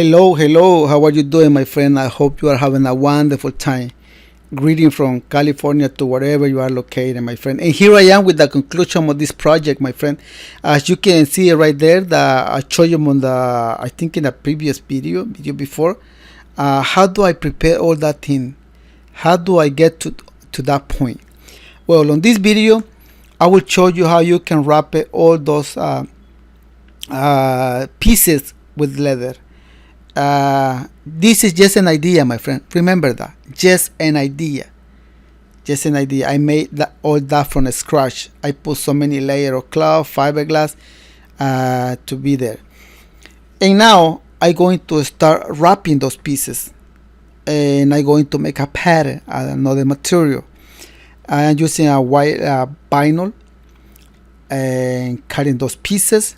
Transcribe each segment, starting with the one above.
Hello, how are you doing, my friend? I hope you are having a wonderful time. Greeting from California to wherever you are located, my friend. And here I am with the conclusion of this project, my friend. As you can see right there, I showed you on I think in the previous video before, how do I prepare all that thing? How do I get to that point? Well, on this video, I will show you how you can wrap all those pieces with leather. This is just an idea, my friend. Remember that. Just an idea. I made all that from scratch. I put so many layers of cloth, fiberglass to be there. And now I'm going to start wrapping those pieces. And I'm going to make a pattern, another material. I'm using a white vinyl and cutting those pieces.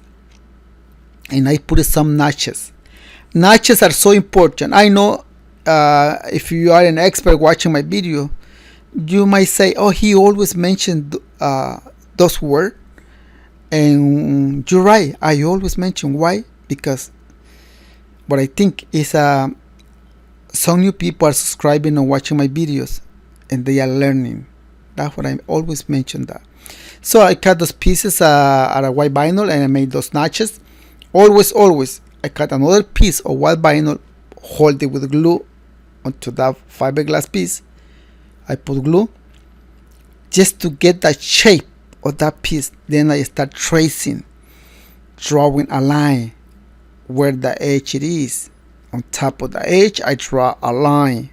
And I put some notches. Notches are so important. I know if you are an expert watching my video, you might say, oh, he always mentioned those words. And you're right. I always mention why. Because what I think is some new people are subscribing and watching my videos and they are learning. That's what I always mention that. So I cut those pieces out of white vinyl and I made those notches. Always. I cut another piece of white vinyl, hold it with glue onto that fiberglass piece. I put glue just to get the shape of that piece. Then I start tracing, drawing a line where the edge it is. On top of the edge, I draw a line,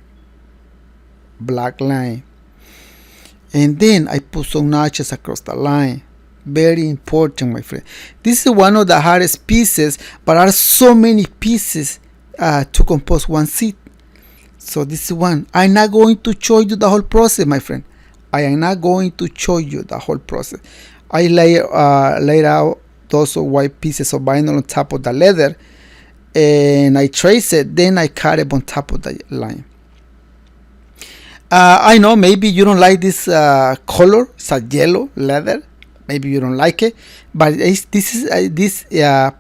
black line. And then I put some notches across the line. Very important, my friend. This is one of the hardest pieces, but there are so many pieces to compose one seat. So this is one. I'm not going to show you the whole process, my friend. I am not going to show you the whole process. I laid out those white pieces of vinyl on top of the leather, and I trace it. Then I cut it on top of the line. I know maybe you don't like this color. It's a yellow leather. Maybe you don't like it, but this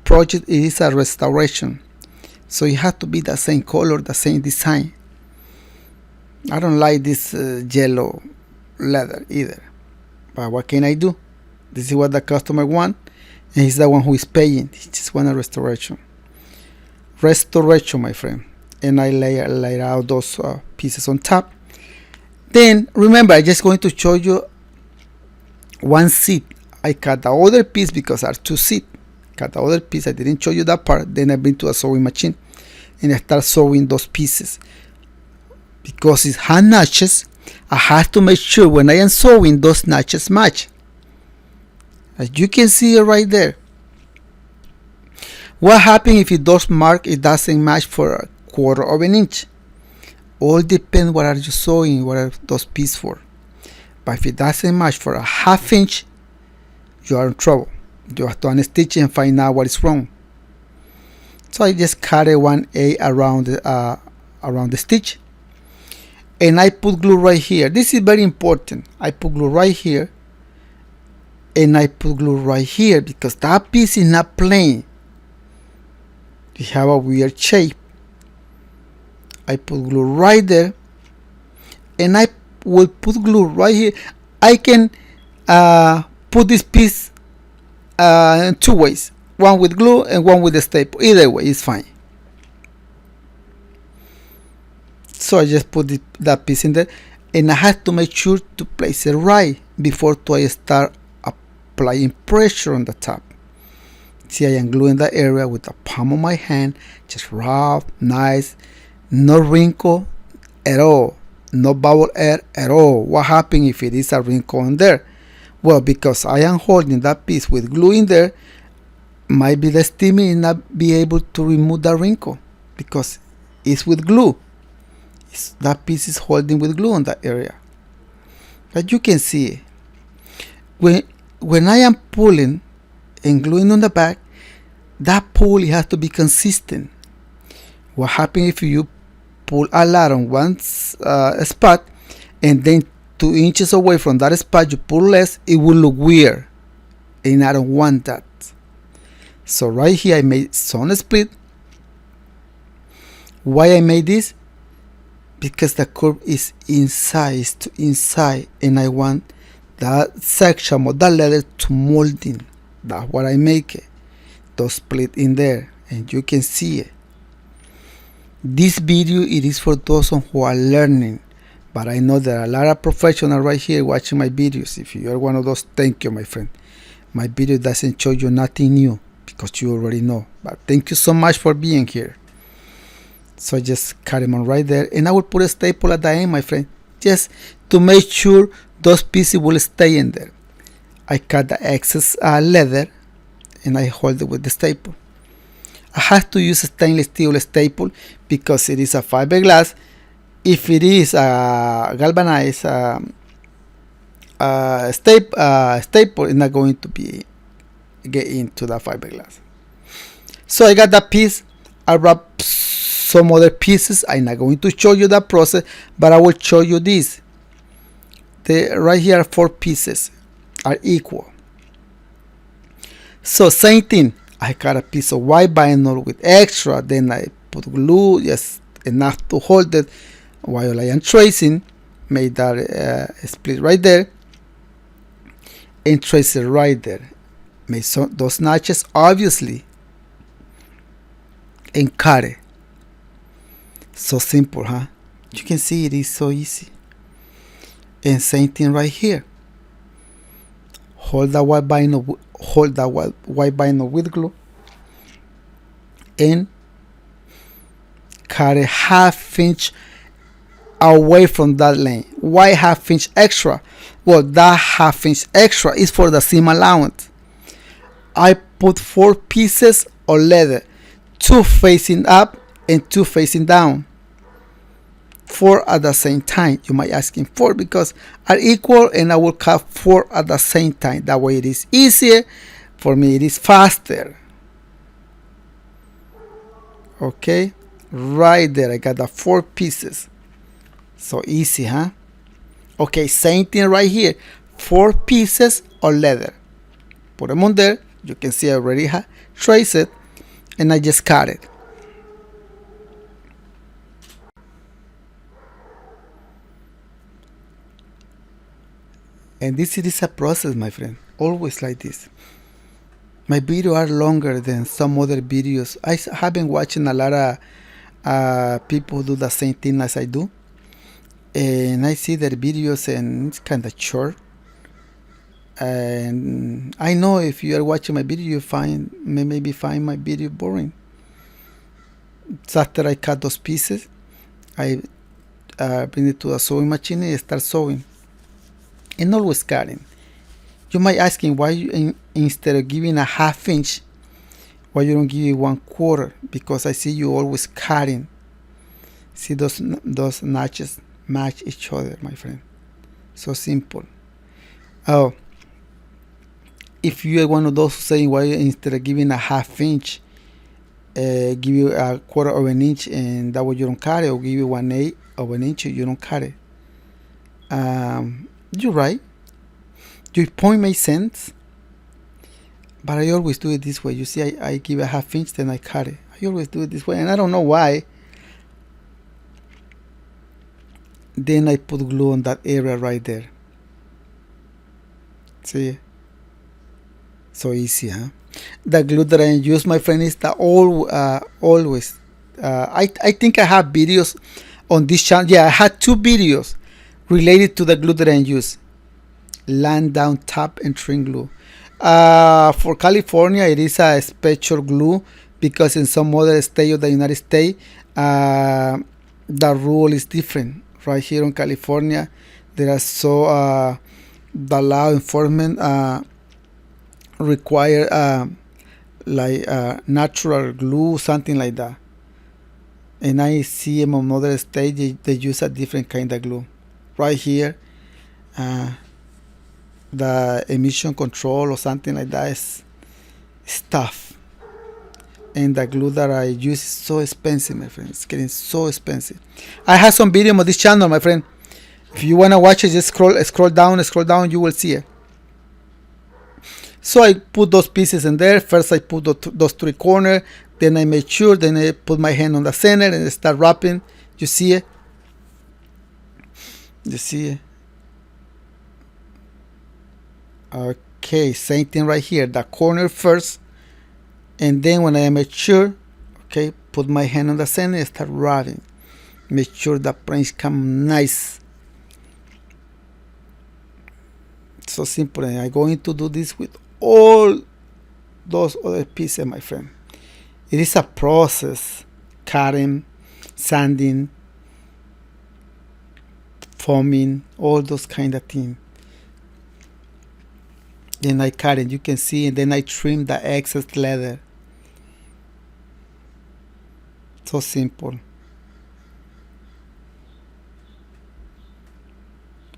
project is a restoration, so it has to be the same color, the same design. I don't like this yellow leather either, but what can I do? This is what the customer wants, and he's the one who is paying. He just wants a restoration, my friend. And I lay out those pieces on top. Then remember, I'm just going to show you one seat. I cut the other piece because there are two seats. Cut the other piece. I didn't show you that part. Then I bring to a sewing machine and I start sewing those pieces. Because it's hand notches, I have to make sure when I am sewing those notches match. As you can see it right there. What happens if it does mark it doesn't match for a quarter of an inch? All depends what are you sewing, what are those pieces for. But if it doesn't match for a half inch, you are in trouble. You have to unstitch and find out what is wrong. So I just cut a 1/8 around the stitch, and I put glue right here. This is very important. I put glue right here, and I put glue right here because that piece is not plain. You have a weird shape. I put glue right there, and I will put glue right here. I can put this piece in two ways, one with glue and one with a staple. Either way is fine. So I just put that piece in there, and I have to make sure to place it right before I start applying pressure on the top. See, I am gluing that area with the palm of my hand, just rough, nice, no wrinkle at all, no bubble air at all. What happens if it is a wrinkle in there? Well, because I am holding that piece with glue in there, might be the steaming and not be able to remove that wrinkle because it's with glue. That piece is holding with glue on that area. But you can see it. When I am pulling and gluing on the back, that pull has to be consistent. What happens if you pull a lot on one spot and then 2 inches away from that spot you pull less? It will look weird, and I don't want that. So right here I made some split Why I made this? Because the curve is inside, and I want that section of that leather to molding. That's what I make it. Those split in there, and you can see it. This video, it is for those who are learning, but I know there are a lot of professionals right here watching my videos. If you are one of those, thank you, my friend. My video doesn't show you nothing new because you already know, but thank you so much for being here. So just cut them on right there, and I will put a staple at the end, my friend, just to make sure those pieces will stay in there. I cut the excess leather, and I hold it with the staple. I have to use a stainless steel staple because it is a fiberglass. If it is a galvanized staple, it's not going to get into the fiberglass. So I got that piece. I wrap some other pieces. I'm not going to show you that process, but I will show you this. Right here, 4 pieces are equal. So same thing. I got a piece of white vinyl with extra, then I put glue just enough to hold it while I am tracing. Made that split right there, and trace it right there. Made those notches obviously, and cut it. So simple, huh? You can see it is so easy. And same thing right here. Hold that white vinyl with glue, and cut a 1/2 inch away from that lane. Why 1/2 inch extra? Well, that 1/2 inch extra is for the seam allowance. I put 4 pieces of leather, 2 facing up and 2 facing down. 4 at the same time. You might ask him 4 because are equal, and I will cut 4 at the same time. That way it is easier. For me it is faster. Okay, right there I got the 4 pieces. So easy, huh? Okay, same thing right here. 4 pieces of leather. Put them on there. You can see I already traced it, and I just cut it. And this is a process, my friend. Always like this. My videos are longer than some other videos. I have been watching a lot of people do the same thing as I do, and I see their videos and it's kind of short. And I know if you are watching my video, you maybe find my video boring. So after I cut those pieces, I bring it to a sewing machine and start sewing. And always cutting. You might asking why you, instead of giving a 1/2 inch, why you don't give it 1/4? Because I see you always cutting. See those notches match each other, my friend. So simple. Oh, if you are one of those saying why instead of giving a 1/2 inch, give you a 1/4 of an inch, and that way you don't cut it, or give you 1/8 of an inch, you don't cut it. You're right. Your point makes sense, but I always do it this way. You see, I give a 1/2 inch, then I cut it. I always do it this way, and I don't know why. Then I put glue on that area right there. See? So easy, huh? The glue that I use, my friend, is the always. I think I have videos on this channel. Yeah, I had 2 videos related to the glue that I use. Land down top and trim glue. For California, it is a special glue because in some other state of the United States, the rule is different. Right here in California, there are the law enforcement require natural glue, something like that. And I see in other states they use a different kind of glue. Right here, the emission control or something like that is tough, and the glue that I use is so expensive, my friend. It's getting so expensive. I have some video on this channel, my friend. If you want to watch it, just scroll down, you will see it. So I put those pieces in there. First I put those 3 corners, Then I make sure, then I put my hand on the center and start wrapping. You see it? You see it? Okay, same thing right here. The corner first, and then when I make sure, okay, put my hand on the center and start wrapping. Make sure the frames come nice. So simple, and I'm going to do this with all those other pieces, my friend. It is a process: cutting, sanding, foaming, all those kind of things. Then I cut it, you can see, and then I trim the excess leather. So simple.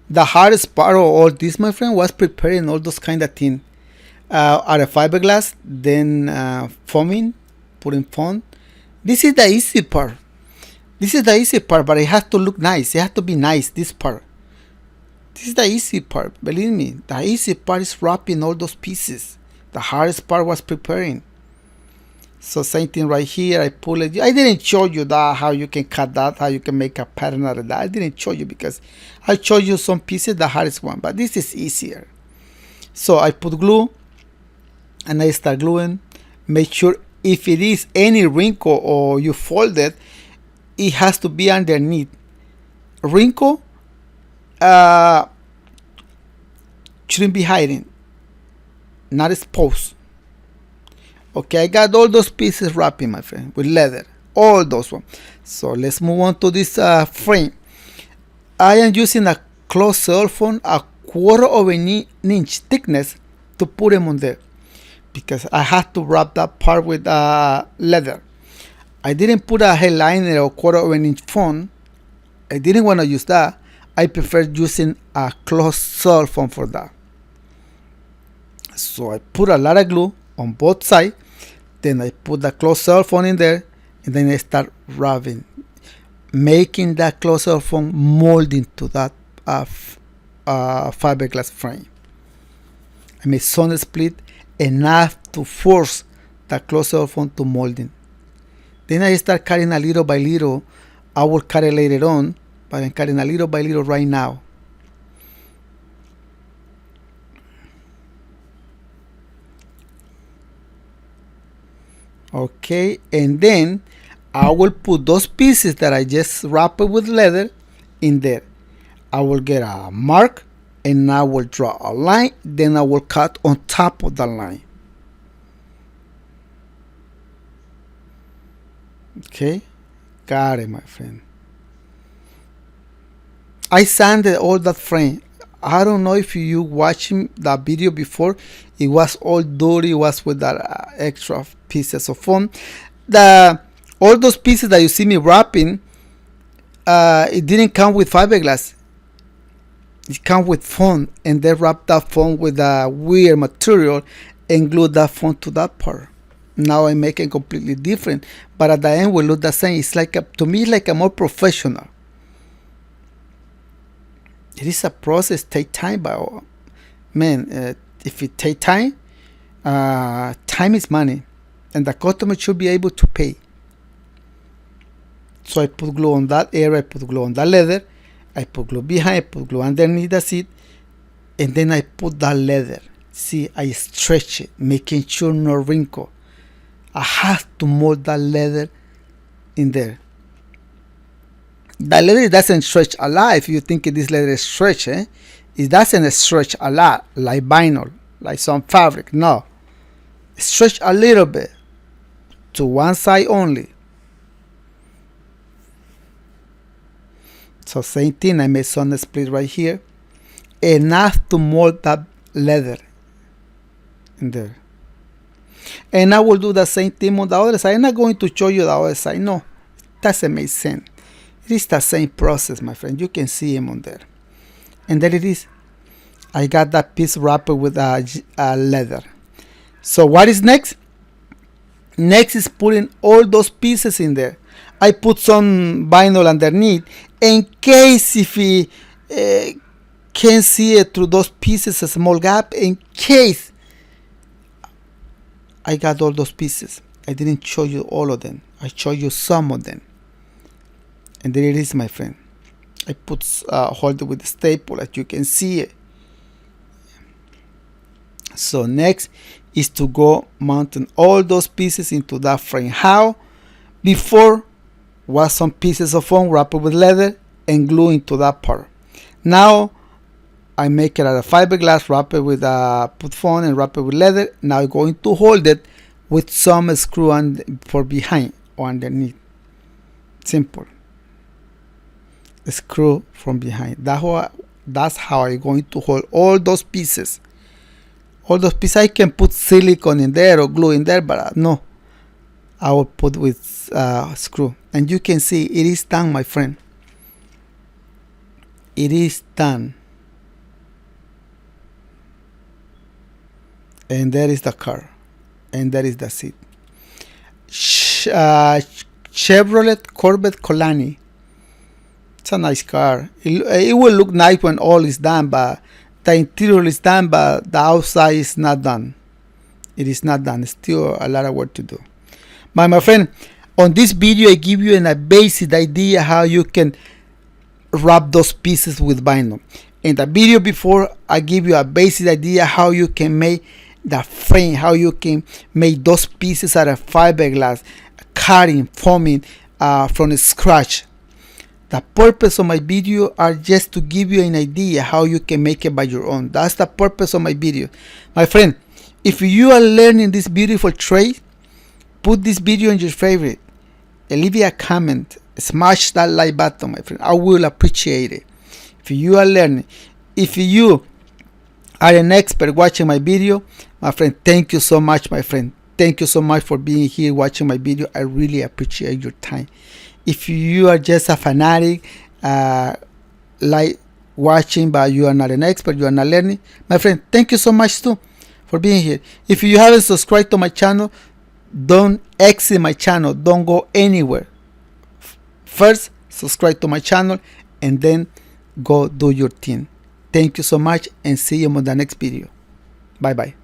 The hardest part of all this, my friend, was preparing all those kind of things. Out of fiberglass, then foaming, putting foam. This is the easy part. This is the easy part, but it has to look nice. It has to be nice, this part. This is the easy part, believe me. The easy part is wrapping all those pieces. The hardest part was preparing. So same thing right here, I pull it. I didn't show you that, how you can cut that, how you can make a pattern out of that. I didn't show you because I showed you some pieces, the hardest one, but this is easier. So I put glue and I start gluing. Make sure if it is any wrinkle or you fold it, it has to be underneath. Wrinkle shouldn't be hiding, not exposed. Okay, I got all those pieces wrapping, my friend, with leather, all those ones. So let's move on to this frame. I am using a closed cell phone, a 1/4 of an inch thickness, to put them on there, because I have to wrap that part with leather. I didn't put a headliner or 1/4 of an inch phone. I didn't want to use that. I prefer using a closed cell phone for that. So I put a lot of glue on both sides, then I put the closed cell phone in there, and then I start wrapping, making that closed cell phone molding to that fiberglass frame. I made some split enough to force the closed cell phone to molding. Then I start cutting a little by little. I will cut it later on, but I'm cutting a little by little right now. Okay, and then I will put those pieces that I just wrapped with leather in there. I will get a mark and I will draw a line, then I will cut on top of the line. Okay, got it, my friend. I sanded all that frame. I don't know if you watching that video before. It was all dirty. It was with that extra pieces of foam. All those pieces that you see me wrapping, it didn't come with fiberglass. It comes with foam, and they wrapped that foam with a weird material and glued that foam to that part. Now I make it completely different, but at the end will look the same. It's like to me, it's like a more professional. It is a process, take time, but man, if it take time, time is money, and the customer should be able to pay. So I put glue on that area, I put glue on that leather, I put glue behind, I put glue underneath the seat, and then I put that leather. See, I stretch it, making sure no wrinkle. I have to mold that leather in there. The leather doesn't stretch a lot. If you think this leather is stretch, it doesn't stretch a lot like vinyl, like some fabric. No, it stretch a little bit to one side only. So same thing, I made some split right here, enough to mold that leather in there. And I will do the same thing on the other side. I'm not going to show you the other side. No, it doesn't make sense. It is the same process, my friend. You can see him on there. And there it is. I got that piece wrapped with a leather. So what is next? Next is putting all those pieces in there. I put some vinyl underneath in case if he can't see it through those pieces, a small gap, in case I got all those pieces. I didn't show you all of them. I showed you some of them. And there it is, my friend. I put hold it with the staple, as you can see it. So next is to go mounting all those pieces into that frame. How? Before was some pieces of foam wrapped with leather and glue into that part. Now I make it out of fiberglass, wrap it with put foam and wrap it with leather. Now I'm going to hold it with some screw for behind or underneath. Simple. Screw from behind. That's how I'm going to hold all those pieces. All those pieces, I can put silicone in there or glue in there, but no, I will put with screw. And you can see it is done, my friend. It is done. And there is the car, and there is the seat. Chevrolet Corvette Colani. It's a nice car. It will look nice when all is done, but the interior is done, but the outside is not done. It is not done. Still a lot of work to do. But my friend, on this video I give you a basic idea how you can wrap those pieces with vinyl. In the video before, I give you a basic idea how you can make the frame, how you can make those pieces out of fiberglass, cutting, foaming from scratch. The purpose of my video are just to give you an idea how you can make it by your own. That's the purpose of my video. My friend, if you are learning this beautiful trade, put this video in your favorite and leave me a comment. Smash that like button, my friend. I will appreciate it. If you are learning, if you are an expert watching my video, my friend, thank you so much, my friend. Thank you so much for being here watching my video. I really appreciate your time. If you are just a fanatic, like watching, but you are not an expert, you are not learning, my friend, thank you so much too for being here. If you haven't subscribed to my channel, don't exit my channel. Don't go anywhere. First, subscribe to my channel and then go do your thing. Thank you so much and see you on the next video. Bye bye.